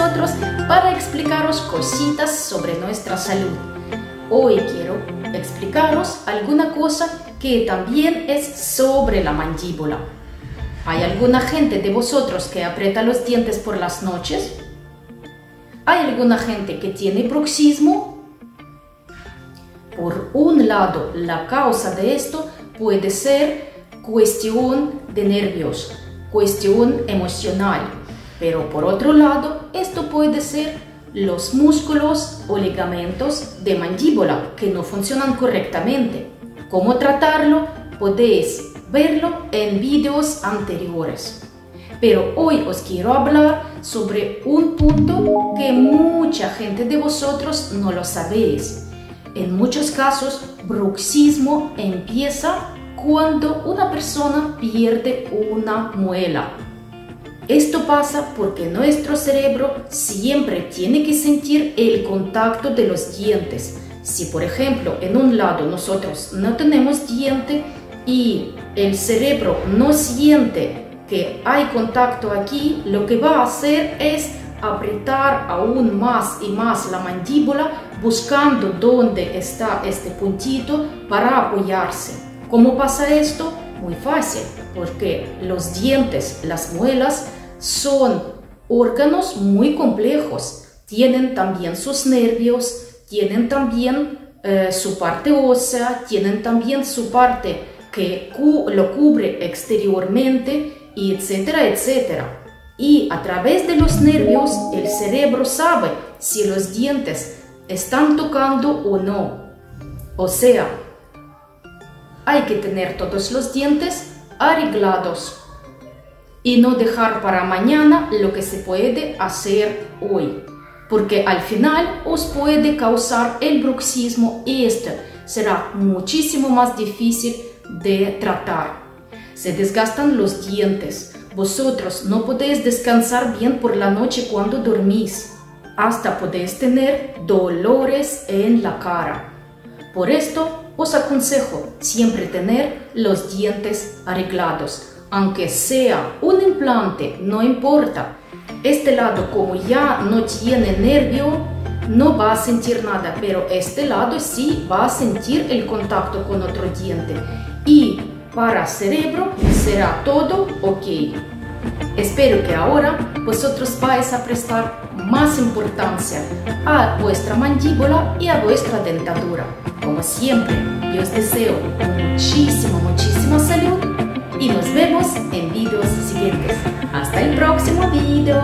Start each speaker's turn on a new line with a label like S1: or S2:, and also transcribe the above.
S1: vosotros para explicaros cositas sobre nuestra salud. Hoy quiero explicaros alguna cosa que también es sobre la mandíbula. ¿Hay alguna gente de vosotros que aprieta los dientes por las noches? ¿Hay alguna gente que tiene bruxismo? Por un lado, la causa de esto puede ser cuestión de nervios, cuestión emocional, pero por otro lado, esto puede ser los músculos o ligamentos de mandíbula que no funcionan correctamente. ¿Cómo tratarlo? Podéis verlo en vídeos anteriores. Pero hoy os quiero hablar sobre un punto que mucha gente de vosotros no lo sabéis. En muchos casos, bruxismo empieza cuando una persona pierde una muela. Esto pasa porque nuestro cerebro siempre tiene que sentir el contacto de los dientes. Si, por ejemplo, en un lado nosotros no tenemos diente y el cerebro no siente que hay contacto aquí, lo que va a hacer es apretar aún más y más la mandíbula buscando dónde está este puntito para apoyarse. ¿Cómo pasa esto? Muy fácil, porque los dientes, las muelas, son órganos muy complejos. Tienen también sus nervios, tienen también su parte ósea, tienen también su parte que lo cubre exteriormente, y etcétera, etcétera. Y a través de los nervios, el cerebro sabe si los dientes están tocando o no. O sea, hay que tener todos los dientes arreglados y no dejar para mañana lo que se puede hacer hoy, porque al final os puede causar el bruxismo y esto será muchísimo más difícil de tratar. Se desgastan los dientes, vosotros no podéis descansar bien por la noche cuando dormís, hasta podéis tener dolores en la cara. Por esto os aconsejo siempre tener los dientes arreglados, aunque sea un implante, no importa. Este lado, como ya no tiene nervio, no va a sentir nada, pero este lado sí va a sentir el contacto con otro diente. Y para cerebro será todo ok. Espero que ahora vosotros vais a prestar más importancia a vuestra mandíbula y a vuestra dentadura. Como siempre, yo os deseo muchísima salud y nos vemos en vídeos siguientes. Hasta el próximo vídeo.